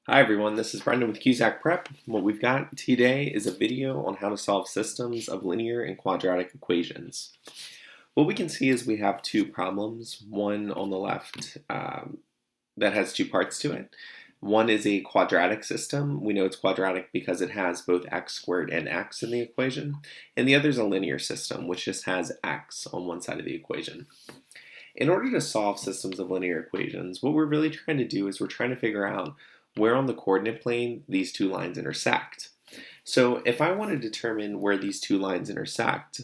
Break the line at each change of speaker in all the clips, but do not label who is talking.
Hi everyone, this is Brendan with Cusack Prep. What we've got today is a video on how to solve systems of linear and quadratic equations. What we can see is we have two problems, one on the left that has two parts to it. One is a quadratic system. We know it's quadratic because it has both x squared and x in the equation. And the other is a linear system, which just has x on one side of the equation. In order to solve systems of linear equations, what we're really trying to do is we're trying to figure out where on the coordinate plane these two lines intersect. So if I want to determine where these two lines intersect,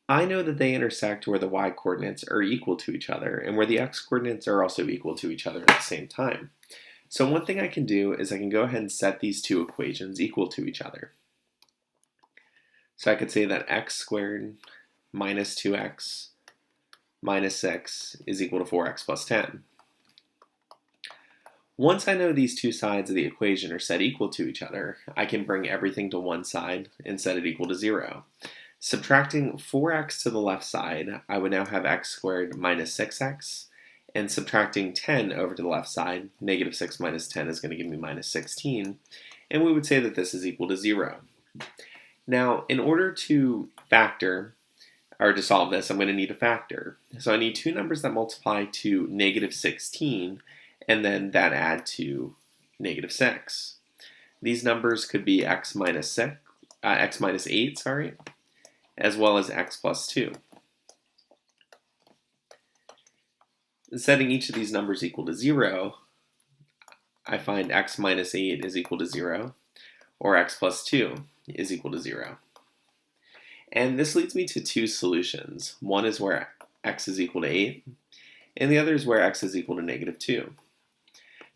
I know that they intersect where the y coordinates are equal to each other and where the x coordinates are also equal to each other at the same time. So one thing I can do is I can go ahead and set these two equations equal to each other. So I could say that x squared minus 2x minus 6 is equal to 4x plus 10. Once I know these two sides of the equation are set equal to each other, I can bring everything to one side and set it equal to 0. Subtracting 4x to the left side, I would now have x squared minus 6x, and subtracting 10 over to the left side, negative 6 minus 10 is going to give me minus 16, and we would say that this is equal to 0. Now, in order to factor, or to solve this, I'm going to need a factor. So I need two numbers that multiply to negative 16, and then that add to negative 6. These numbers could be x minus 8, as well as x plus 2. Setting each of these numbers equal to 0, I find x minus 8 is equal to 0, or x plus 2 is equal to 0. And this leads me to two solutions. One is where x is equal to 8, and the other is where x is equal to negative 2.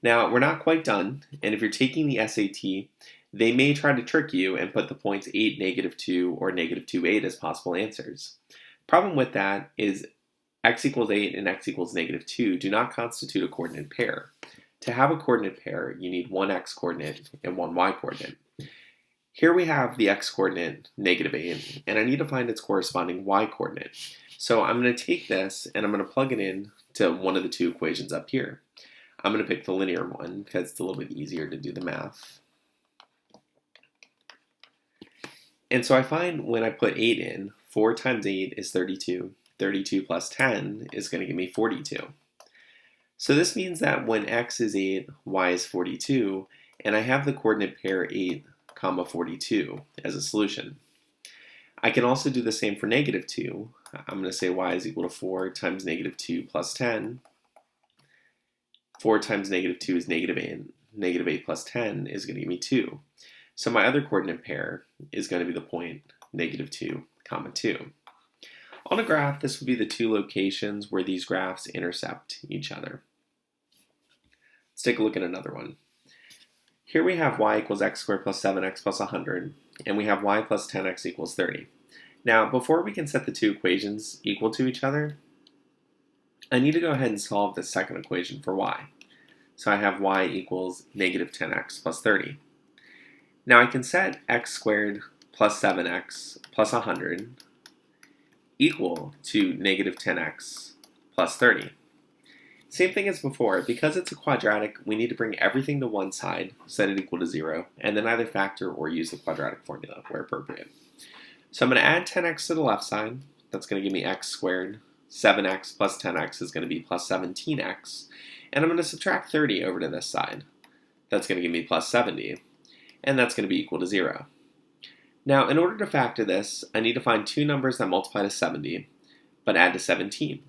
Now, we're not quite done, and if you're taking the SAT, they may try to trick you and put the points 8, negative 2, or negative 2, 8 as possible answers. Problem with that is x equals 8 and x equals negative 2 do not constitute a coordinate pair. To have a coordinate pair, you need one x coordinate and one y coordinate. Here we have the x coordinate, negative 8, and I need to find its corresponding y coordinate. So I'm going to take this and I'm going to plug it in to one of the two equations up here. I'm going to pick the linear one because it's a little bit easier to do the math. And so I find when I put 8 in, 4 times 8 is 32. 32 plus 10 is going to give me 42. So this means that when x is 8, y is 42, and I have the coordinate pair 8, 42 as a solution. I can also do the same for negative 2. I'm going to say y is equal to 4 times negative 2 plus 10. 4 times negative 2 is negative 8. Negative 8 plus 10 is going to give me 2. So my other coordinate pair is going to be the point negative 2, 2. On a graph, this would be the two locations where these graphs intercept each other. Let's take a look at another one. Here we have y equals x squared plus 7x plus 100, and we have y plus 10x equals 30. Now, before we can set the two equations equal to each other, I need to go ahead and solve the second equation for y. So I have y equals negative 10x plus 30. Now I can set x squared plus 7x plus 100 equal to negative 10x plus 30. Same thing as before, because it's a quadratic, we need to bring everything to one side, set it equal to 0, and then either factor or use the quadratic formula where appropriate. So I'm going to add 10x to the left side. That's going to give me x squared. 7x plus 10x is going to be plus 17x. And I'm going to subtract 30 over to this side. That's going to give me plus 70. And that's going to be equal to 0. Now, in order to factor this, I need to find two numbers that multiply to 70, but add to 17.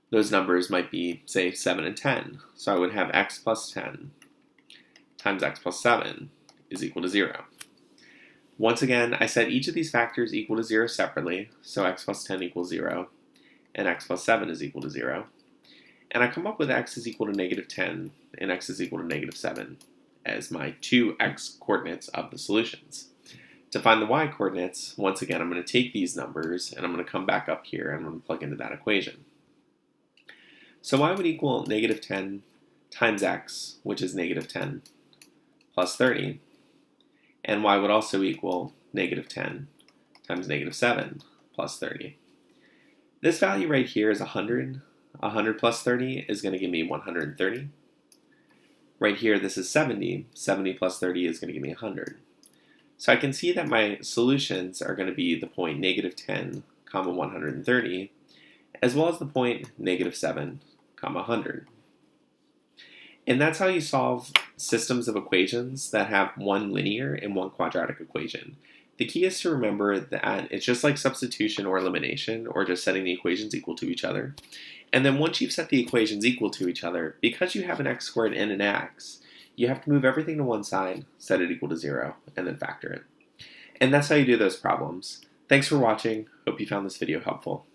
Those numbers might be, say, 7 and 10. So I would have x plus 10 times x plus 7 is equal to 0. Once again, I set each of these factors equal to 0 separately, so x plus 10 equals 0, and x plus 7 is equal to 0. And I come up with x is equal to negative 10, and x is equal to negative 7 as my two x coordinates of the solutions. To find the y coordinates, once again, I'm going to take these numbers, and I'm going to come back up here, and I'm going to plug into that equation. So y would equal negative 10 times x, which is negative 10, plus 30, and y would also equal negative 10 times negative 7 plus 30. This value right here is 100. 100 plus 30 is going to give me 130. Right here, this is 70. 70 plus 30 is going to give me 100. So I can see that my solutions are going to be the point negative 10, comma 130, as well as the point negative 7, comma 100. And that's how you solve systems of equations that have one linear and one quadratic equation. The key is to remember that it's just like substitution or elimination, or just setting the equations equal to each other. And then once you've set the equations equal to each other, because you have an x squared and an x, you have to move everything to one side, set it equal to 0, and then factor it. And that's how you do those problems. Thanks for watching. Hope you found this video helpful.